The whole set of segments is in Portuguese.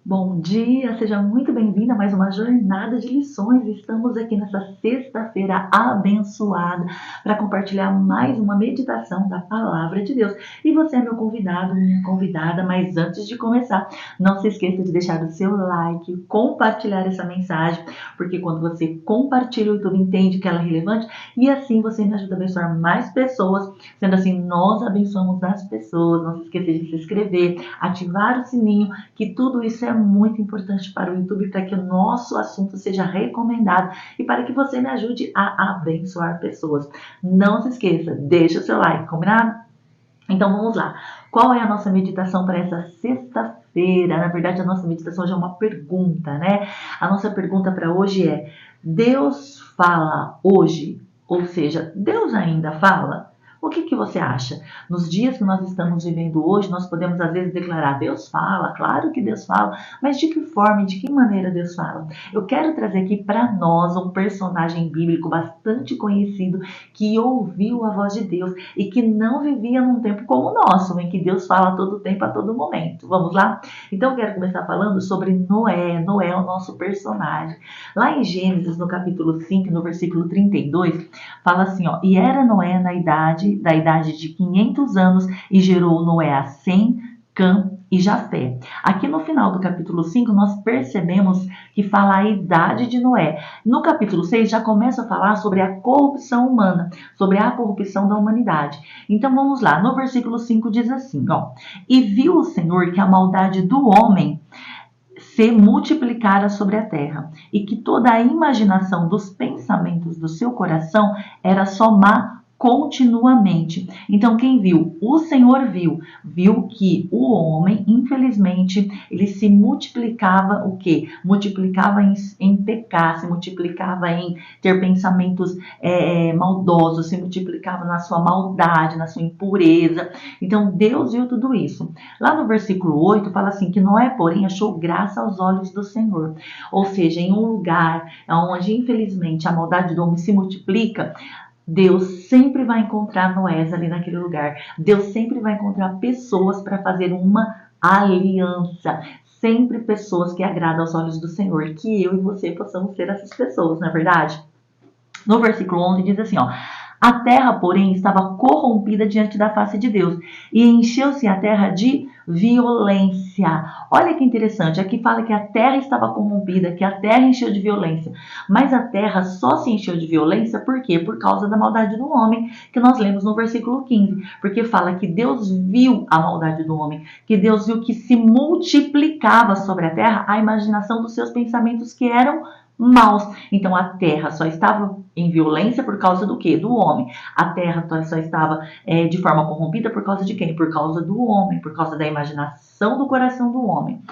Bom dia, seja muito bem-vinda a mais uma jornada de lições. Estamos aqui nessa sexta-feira abençoada para compartilhar mais uma meditação da Palavra de Deus. E você é meu convidado, minha convidada, mas antes de começar, não se esqueça de deixar o seu like, compartilhar essa mensagem, porque quando você compartilha, o YouTube entende que ela é relevante e assim você me ajuda a abençoar mais pessoas. Sendo assim, nós abençoamos as pessoas. Não se esqueça de se inscrever, ativar o sininho, que tudo isso é muito importante para o YouTube, para que o nosso assunto seja recomendado e para que você me ajude a abençoar pessoas. Não se esqueça, deixa o seu like, combinado? Então vamos lá. Qual é a nossa meditação para essa sexta-feira? Na verdade, a nossa meditação já é uma pergunta, né? A nossa pergunta para hoje é: Deus fala hoje? Ou seja, Deus ainda fala? O que você acha? Nos dias que nós estamos vivendo hoje, nós podemos às vezes declarar: Deus fala, claro que Deus fala, mas de que forma e de que maneira Deus fala? Eu quero trazer aqui para nós um personagem bíblico bastante conhecido que ouviu a voz de Deus e que não vivia num tempo como o nosso, em que Deus fala a todo tempo, a todo momento. Vamos lá? Então eu quero começar falando sobre Noé. Noé é o nosso personagem. Lá em Gênesis, no capítulo 5, no versículo 32, fala assim, ó: e era Noé da idade de 500 anos, e gerou Noé a Sem, Cã e Jafé. Aqui no final do capítulo 5, nós percebemos que fala a idade de Noé. No capítulo 6, já começa a falar sobre a corrupção humana, sobre a corrupção da humanidade. Então vamos lá, no versículo 5 diz assim, ó: e viu o Senhor que a maldade do homem se multiplicara sobre a terra, e que toda a imaginação dos pensamentos do seu coração era só má continuamente. Então quem viu? O Senhor viu que o homem, infelizmente, ele se multiplicava o quê? Multiplicava em pecar, se multiplicava em ter pensamentos maldosos, se multiplicava na sua maldade, na sua impureza. Então Deus viu tudo isso. Lá no versículo 8 fala assim, que Noé, porém, achou graça aos olhos do Senhor. Ou seja, em um lugar onde infelizmente a maldade do homem se multiplica, Deus sempre vai encontrar Noés ali naquele lugar. Deus sempre vai encontrar pessoas para fazer uma aliança. Sempre pessoas que agradam aos olhos do Senhor. Que eu e você possamos ser essas pessoas, não é verdade? No versículo 11 diz assim, ó: a terra, porém, estava corrompida diante da face de Deus, e encheu-se a terra de violência. Olha que interessante, aqui fala que a terra estava corrompida, que a terra encheu de violência. Mas a terra só se encheu de violência por quê? Por causa da maldade do homem, que nós lemos no versículo 15. Porque fala que Deus viu a maldade do homem, que Deus viu que se multiplicava sobre a terra a imaginação dos seus pensamentos, que eram maus. Então a terra só estava em violência por causa do quê? Do homem. A terra só estava de forma corrompida por causa de quem? Por causa do homem, por causa da imaginação do coração do homem.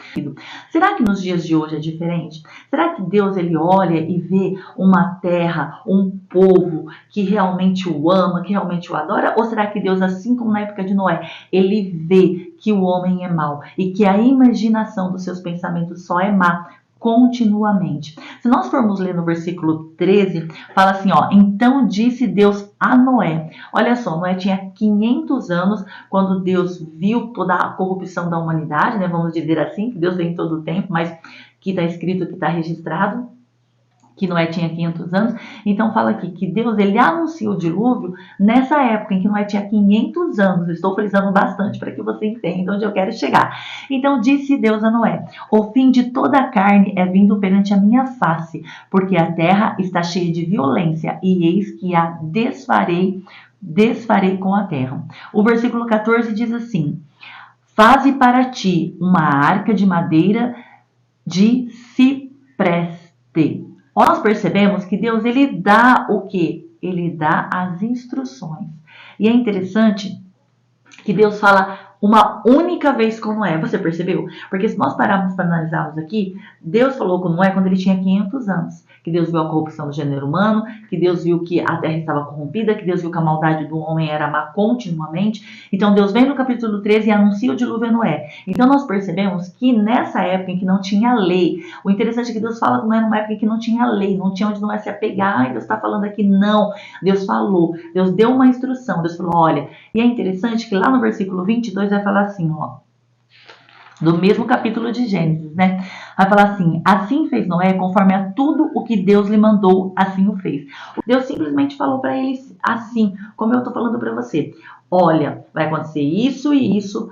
Será que nos dias de hoje é diferente? Será que Deus ele olha e vê uma terra, um povo que realmente o ama, que realmente o adora? Ou será que Deus, assim como na época de Noé, ele vê que o homem é mau e que a imaginação dos seus pensamentos só é má continuamente? Se nós formos ler no versículo 13, fala assim, ó: então disse Deus a Noé. Olha só, Noé tinha 500 anos quando Deus viu toda a corrupção da humanidade, né? Vamos dizer assim, que Deus vem em todo o tempo, mas que está escrito, que está registrado, que Noé tinha 500 anos. Então fala aqui que Deus ele anuncia o dilúvio nessa época em que Noé tinha 500 anos. Estou frisando bastante para que você entenda onde eu quero chegar. Então disse Deus a Noé: o fim de toda a carne é vindo perante a minha face, porque a terra está cheia de violência, e eis que a desfarei com a terra. O versículo 14 diz assim: faze para ti uma arca de madeira de cipreste. Nós percebemos que Deus ele dá o quê? Ele dá as instruções. E é interessante que Deus fala uma única vez com Noé. Você percebeu? Porque se nós pararmos para analisarmos aqui, Deus falou com Noé quando ele tinha 500 anos. Que Deus viu a corrupção do gênero humano, que Deus viu que a terra estava corrompida, que Deus viu que a maldade do homem era má continuamente. Então Deus vem no capítulo 13 e anuncia o dilúvio a Noé. Então nós percebemos que nessa época em que não tinha lei, o interessante é que Deus fala com Noé numa época em que não tinha lei, não tinha onde Noé se apegar. Ai, Deus está falando aqui, não. Deus falou, Deus deu uma instrução, Deus falou, olha. E é interessante que lá no versículo 22 vai falar assim, ó: do mesmo capítulo de Gênesis, né? Vai falar assim: assim fez Noé, conforme a tudo o que Deus lhe mandou, assim o fez. Deus simplesmente falou para eles assim, como eu estou falando para você: olha, vai acontecer isso e isso,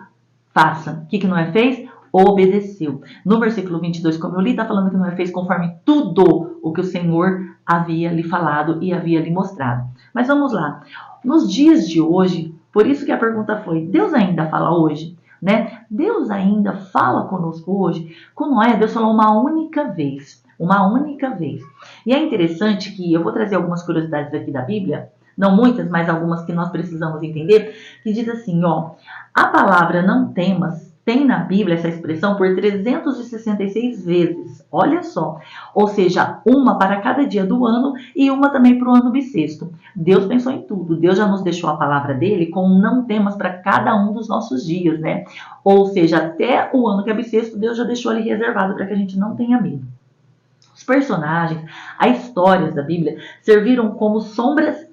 faça. O que Noé fez? Obedeceu. No versículo 22, como eu li, está falando que Noé fez conforme tudo o que o Senhor havia lhe falado e havia lhe mostrado. Mas vamos lá. Nos dias de hoje, por isso que a pergunta foi: Deus ainda fala hoje? Né? Deus ainda fala conosco hoje? Com Noé, Deus falou uma única vez. Uma única vez. E é interessante que eu vou trazer algumas curiosidades aqui da Bíblia, não muitas, mas algumas que nós precisamos entender, que diz assim, ó: a palavra não temas tem na Bíblia essa expressão por 366 vezes, olha só, ou seja, uma para cada dia do ano e uma também para o ano bissexto. Deus pensou em tudo, Deus já nos deixou a palavra dele com não temas para cada um dos nossos dias, né? Ou seja, até o ano que é bissexto, Deus já deixou ali reservado para que a gente não tenha medo. Os personagens, as histórias da Bíblia serviram como sombras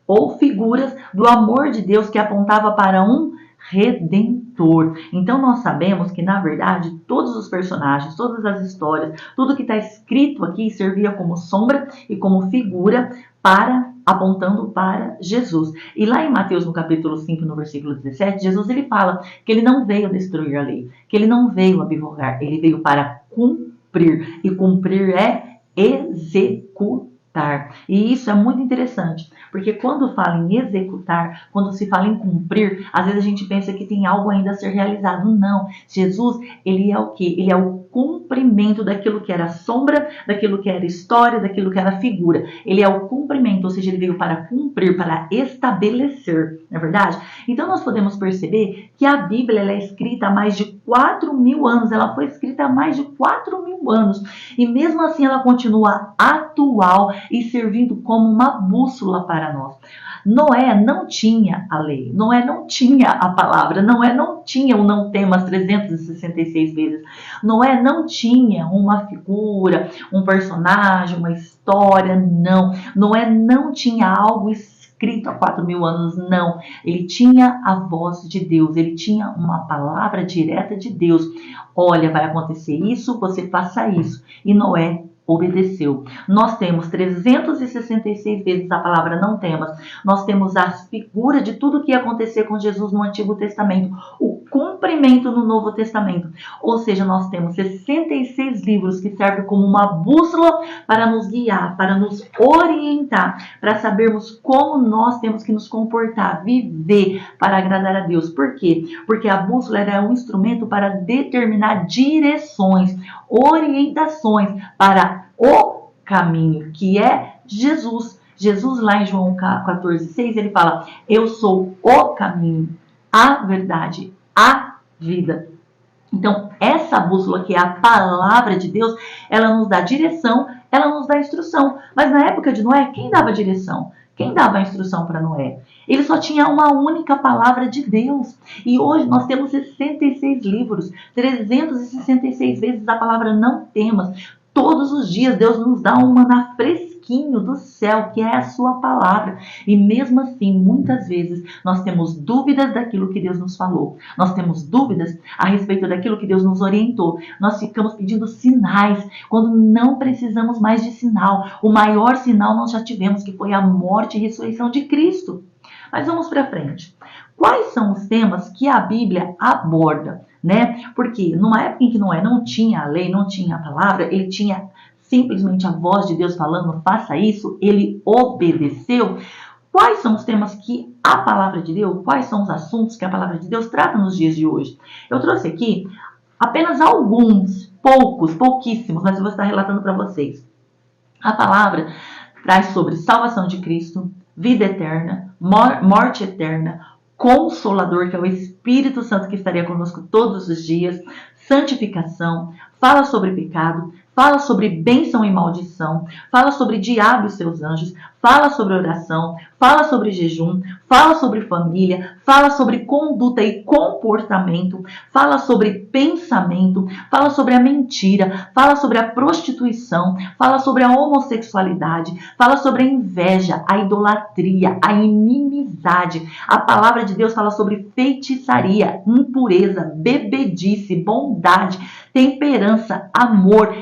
ou figuras do amor de Deus que apontava para um redentor. Então nós sabemos que, na verdade, todos os personagens, todas as histórias, tudo que está escrito aqui servia como sombra e como figura apontando para Jesus. E lá em Mateus, no capítulo 5, no versículo 17, Jesus ele fala que ele não veio destruir a lei, que ele não veio abrogar, ele veio para cumprir. E cumprir é executar. E isso é muito interessante, porque quando fala em executar, quando se fala em cumprir, às vezes a gente pensa que tem algo ainda a ser realizado. Não, Jesus, ele é o quê? Ele é o cumprimento daquilo que era sombra, daquilo que era história, daquilo que era figura. Ele é o cumprimento, ou seja, ele veio para cumprir, para estabelecer, não é verdade? Então nós podemos perceber que a Bíblia ela é escrita há mais de 4.000 anos, ela foi escrita há mais de 4.000 anos, e mesmo assim ela continua atual e servindo como uma bússola para nós. Noé não tinha a lei, Noé não tinha a palavra, Noé não tinha o não temas 366 vezes, Noé não tinha uma figura, um personagem, uma história, não. Noé não tinha algo escrito há 4.000 anos, não. Ele tinha a voz de Deus, ele tinha uma palavra direta de Deus. Olha, vai acontecer isso, você faça isso. E Noé obedeceu. Nós temos 366 vezes a palavra não temas. Nós temos as figuras de tudo que ia acontecer com Jesus no Antigo Testamento, o cumprimento no Novo Testamento. Ou seja, nós temos 66 livros que servem como uma bússola para nos guiar, para nos orientar, para sabermos como nós temos que nos comportar, viver para agradar a Deus. Por quê? Porque a bússola era um instrumento para determinar direções, orientações para o caminho, que é Jesus. Jesus lá em João 14,6, ele fala: eu sou o caminho, a verdade, a vida. Então, essa bússola que é a palavra de Deus, ela nos dá direção, ela nos dá instrução. Mas na época de Noé, quem dava direção? Quem dava a instrução para Noé? Ele só tinha uma única palavra de Deus. E hoje nós temos 66 livros, 366 vezes a palavra não temas. Todos os dias Deus nos dá um maná fresquinho do céu, que é a sua palavra. E mesmo assim, muitas vezes, nós temos dúvidas daquilo que Deus nos falou. Nós temos dúvidas a respeito daquilo que Deus nos orientou. Nós ficamos pedindo sinais, quando não precisamos mais de sinal. O maior sinal nós já tivemos, que foi a morte e ressurreição de Cristo. Mas vamos para frente. Quais são os temas que a Bíblia aborda? Né? Porque numa época em que Noé não tinha a lei, não tinha a palavra, ele tinha simplesmente a voz de Deus falando, faça isso, ele obedeceu. Quais são os temas que a palavra de Deus, quais são os assuntos que a palavra de Deus trata nos dias de hoje? Eu trouxe aqui apenas alguns, pouquíssimos, mas eu vou estar relatando para vocês. A palavra traz sobre salvação de Cristo, vida eterna, morte eterna, Consolador, que é o Espírito Santo que estaria conosco todos os dias, santificação, fala sobre pecado, fala sobre bênção e maldição, fala sobre diabo e seus anjos, fala sobre oração, fala sobre jejum, fala sobre família, fala sobre conduta e comportamento, fala sobre pensamento, fala sobre a mentira, fala sobre a prostituição, fala sobre a homossexualidade, fala sobre a inveja, a idolatria, a inimizade. A palavra de Deus fala sobre feitiçaria, impureza, bebedice, bondade, temperança, amor,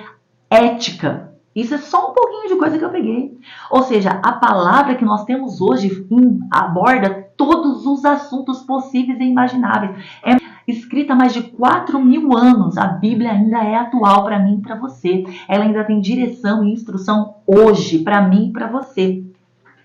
ética. Isso é só um pouquinho de coisa que eu peguei. Ou seja, a palavra que nós temos hoje aborda todos os assuntos possíveis e imagináveis. É escrita há mais de 4.000 anos. A Bíblia ainda é atual para mim e para você. Ela ainda tem direção e instrução hoje para mim e para você.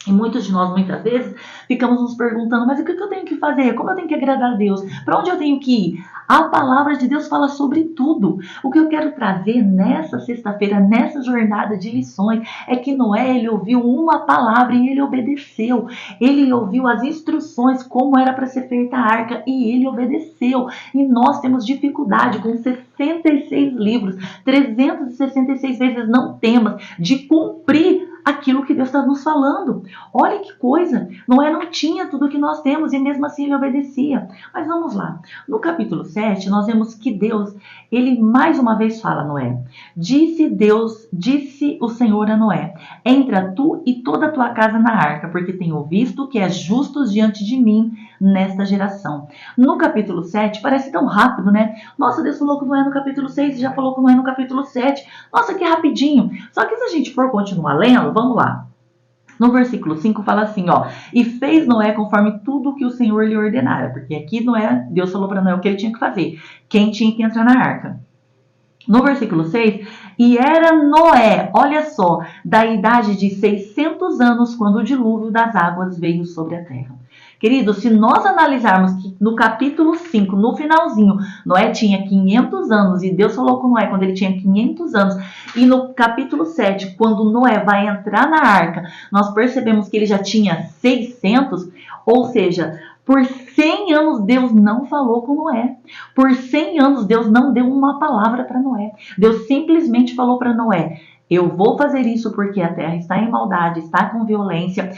E muitos de nós, muitas vezes, ficamos nos perguntando, mas o que eu tenho que fazer? Como eu tenho que agradar a Deus? Para onde eu tenho que ir? A palavra de Deus fala sobre tudo. O que eu quero trazer nessa sexta-feira, nessa jornada de lições, é que Noé, ele ouviu uma palavra e ele obedeceu. Ele ouviu as instruções, como era para ser feita a arca, e ele obedeceu. E nós temos dificuldade com 66 livros, 366 vezes não temas, de cumprir aquilo que Deus está nos falando. Olha que coisa, Noé não tinha tudo que nós temos e mesmo assim ele obedecia. Mas vamos lá, no capítulo 7 nós vemos que Deus, ele mais uma vez fala a Noé. Disse o Senhor a Noé, entra tu e toda a tua casa na arca, porque tenho visto que és justo diante de mim nesta geração. No capítulo 7, parece tão rápido, né? Nossa, Deus falou com Noé no capítulo 6 e já falou com Noé no capítulo 7. Nossa, que rapidinho. Só que se a gente for continuar lendo, vamos lá. No versículo 5 fala assim, ó, e fez Noé conforme tudo que o Senhor lhe ordenara, porque aqui Noé, Deus falou para Noé o que ele tinha que fazer, quem tinha que entrar na arca. No versículo 6, e era Noé, olha só, da idade de 600 anos quando o dilúvio das águas veio sobre a terra. Querido, se nós analisarmos que no capítulo 5, no finalzinho, Noé tinha 500 anos e Deus falou com Noé quando ele tinha 500 anos, e no capítulo 7, quando Noé vai entrar na arca, nós percebemos que ele já tinha 600, ou seja, por 100 anos Deus não falou com Noé. Por 100 anos Deus não deu uma palavra para Noé. Deus simplesmente falou para Noé, eu vou fazer isso porque a terra está em maldade, está com violência.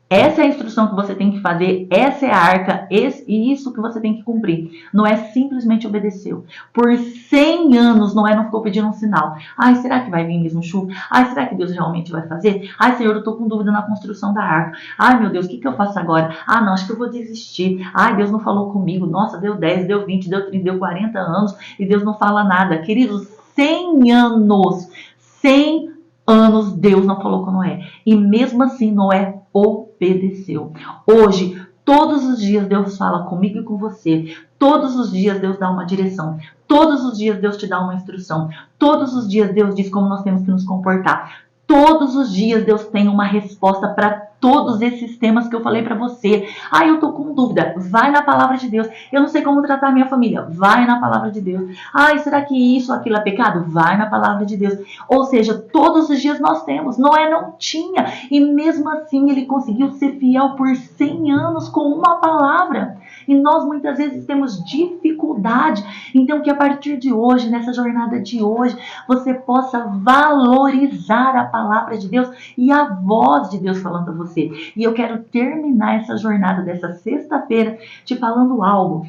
Essa é a instrução que você tem que fazer, essa é a arca, e isso que você tem que cumprir. Noé simplesmente obedeceu. Por 100 anos, Noé não ficou pedindo um sinal. Ai, será que vai vir mesmo chuva? Ai, será que Deus realmente vai fazer? Ai, Senhor, eu estou com dúvida na construção da arca. Ai, meu Deus, o que eu faço agora? Ah, não, acho que eu vou desistir. Ai, Deus não falou comigo. Nossa, deu 10, deu 20, deu 30, deu 40 anos e Deus não fala nada. Queridos, 100 anos, 100 anos Deus não falou com Noé. E mesmo assim, Noé obedeceu. Hoje, todos os dias Deus fala comigo e com você. Todos os dias Deus dá uma direção. Todos os dias Deus te dá uma instrução. Todos os dias Deus diz como nós temos que nos comportar. Todos os dias Deus tem uma resposta para todos esses temas que eu falei para você. Ah, eu tô com dúvida. Vai na palavra de Deus. Eu não sei como tratar minha família. Vai na palavra de Deus. Ah, será que isso, aquilo é pecado? Vai na palavra de Deus. Ou seja, todos os dias nós temos. Noé não tinha. E mesmo assim ele conseguiu ser fiel por 100 anos com uma palavra. E nós muitas vezes temos dificuldade. Então que a partir de hoje, nessa jornada de hoje, você possa valorizar a palavra de Deus e a voz de Deus falando a você. E eu quero terminar essa jornada dessa sexta-feira te falando algo.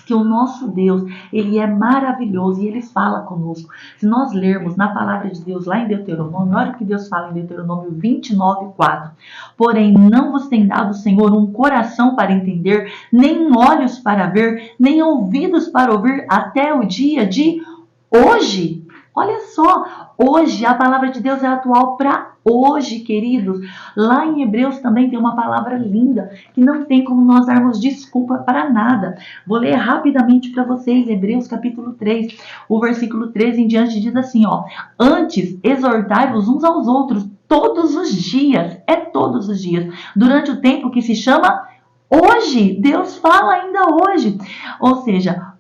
Que o nosso Deus, ele é maravilhoso e ele fala conosco. Se nós lermos na palavra de Deus lá em Deuteronômio, olha o que Deus fala em Deuteronômio 29:4. Porém, não vos tem dado o Senhor um coração para entender, nem olhos para ver, nem ouvidos para ouvir até o dia de hoje. Olha só, hoje a palavra de Deus é atual para hoje, queridos. Lá em Hebreus também tem uma palavra linda, que não tem como nós darmos desculpa para nada. Vou ler rapidamente para vocês, Hebreus capítulo 3, o versículo 13 em diante diz assim, ó. Antes, exortai-vos uns aos outros todos os dias, todos os dias, durante o tempo que se chama hoje. Deus fala ainda hoje. Ou seja,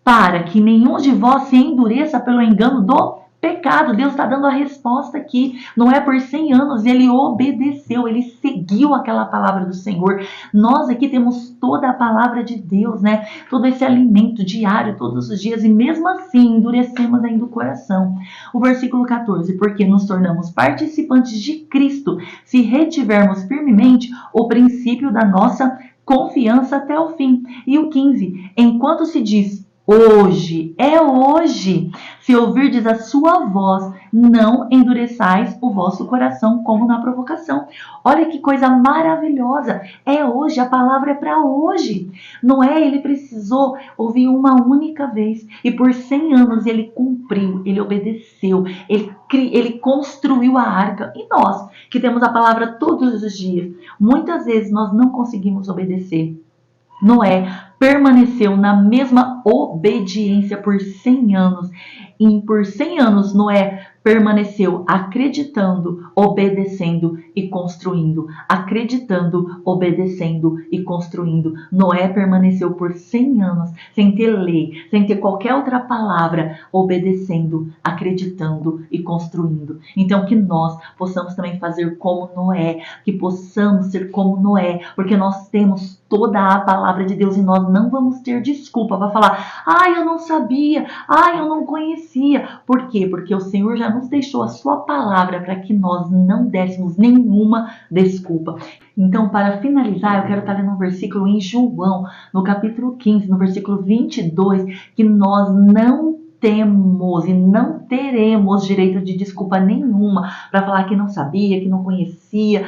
para que nenhum de vós se endureça pelo engano do pecado. Deus está dando a resposta aqui. Não é por 100 anos, ele obedeceu, ele seguiu aquela palavra do Senhor. Nós aqui temos toda a palavra de Deus, né? Todo esse alimento diário, todos os dias, e mesmo assim endurecemos ainda o coração. O versículo 14, porque nos tornamos participantes de Cristo, se retivermos firmemente o princípio da nossa confiança até o fim. E o 15, enquanto se diz hoje, é hoje, se ouvirdes a sua voz, não endureçais o vosso coração como na provocação. Olha que coisa maravilhosa, é hoje, a palavra é para hoje. Noé, ele precisou ouvir uma única vez, e por 100 anos ele cumpriu, ele obedeceu, ele construiu a arca. E nós, que temos a palavra todos os dias, muitas vezes nós não conseguimos obedecer. Noé permaneceu na mesma obediência por 100 anos. E por 100 anos Noé permaneceu acreditando, obedecendo e construindo. Acreditando, obedecendo e construindo. Noé permaneceu por 100 anos sem ter lei, sem ter qualquer outra palavra, obedecendo, acreditando e construindo. Então que nós possamos também fazer como Noé, que possamos ser como Noé, porque nós temos toda a palavra de Deus e nós não vamos ter desculpa para falar: eu não sabia, eu não conhecia. Por quê? Porque o Senhor já nos deixou a sua palavra para que nós não dessemos nenhuma desculpa. Então, para finalizar, eu quero estar lendo um versículo em João, no capítulo 15, no versículo 22, que nós não temos e não teremos direito de desculpa nenhuma para falar que não sabia, que não conhecia.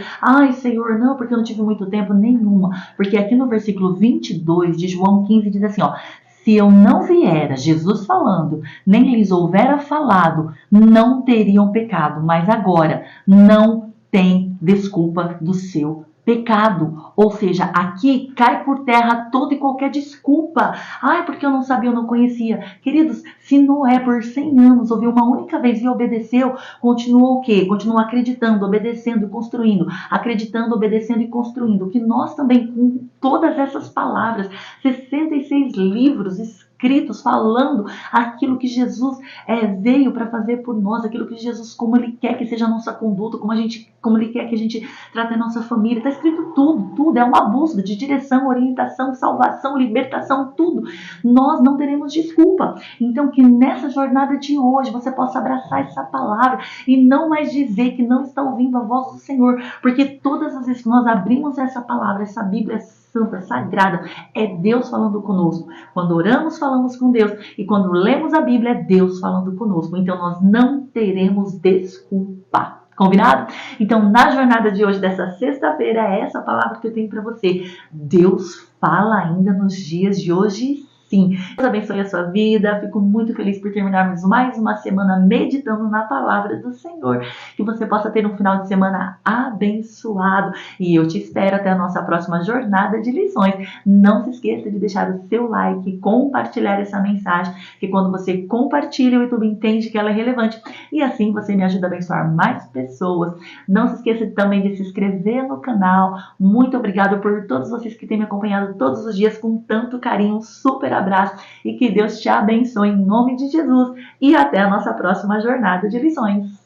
Senhor, não, porque eu não tive muito tempo. Nenhuma. Porque aqui no versículo 22 de João 15 diz assim, se eu não viera, Jesus falando, nem lhes houvera falado, não teriam pecado. Mas agora não tem desculpa do seu pecado. Ou seja, aqui cai por terra toda e qualquer desculpa. Porque eu não sabia, eu não conhecia. Queridos, se Noé por 100 anos ouviu uma única vez e obedeceu, continuou o quê? Continua acreditando, obedecendo e construindo. Acreditando, obedecendo e construindo. Que nós também, com todas essas palavras, 66 livros escritos falando aquilo que Jesus veio para fazer por nós, aquilo que Jesus, como Ele quer que seja a nossa conduta, como Ele quer que a gente trate a nossa família. Está escrito tudo, é uma bússola de direção, orientação, salvação, libertação, tudo. Nós não teremos desculpa. Então que nessa jornada de hoje você possa abraçar essa palavra e não mais dizer que não está ouvindo a voz do Senhor, porque todas as vezes que nós abrimos essa palavra, essa Bíblia santa, sagrada, é Deus falando conosco. Quando oramos, falamos com Deus, e quando lemos a Bíblia, é Deus falando conosco. Então nós não teremos desculpa. Combinado? Então, na jornada de hoje, dessa sexta-feira, é essa palavra que eu tenho para você. Deus fala ainda nos dias de hoje. Sim, Deus abençoe a sua vida. Fico muito feliz por terminarmos mais uma semana meditando na palavra do Senhor. Que você possa ter um final de semana abençoado. E eu te espero até a nossa próxima jornada de lições. Não se esqueça de deixar o seu like, compartilhar essa mensagem, que quando você compartilha, o YouTube entende que ela é relevante. E assim você me ajuda a abençoar mais pessoas. Não se esqueça também de se inscrever no canal. Muito obrigada por todos vocês que têm me acompanhado todos os dias com tanto carinho. Um super abraço e que Deus te abençoe em nome de Jesus. E até a nossa próxima jornada de lições.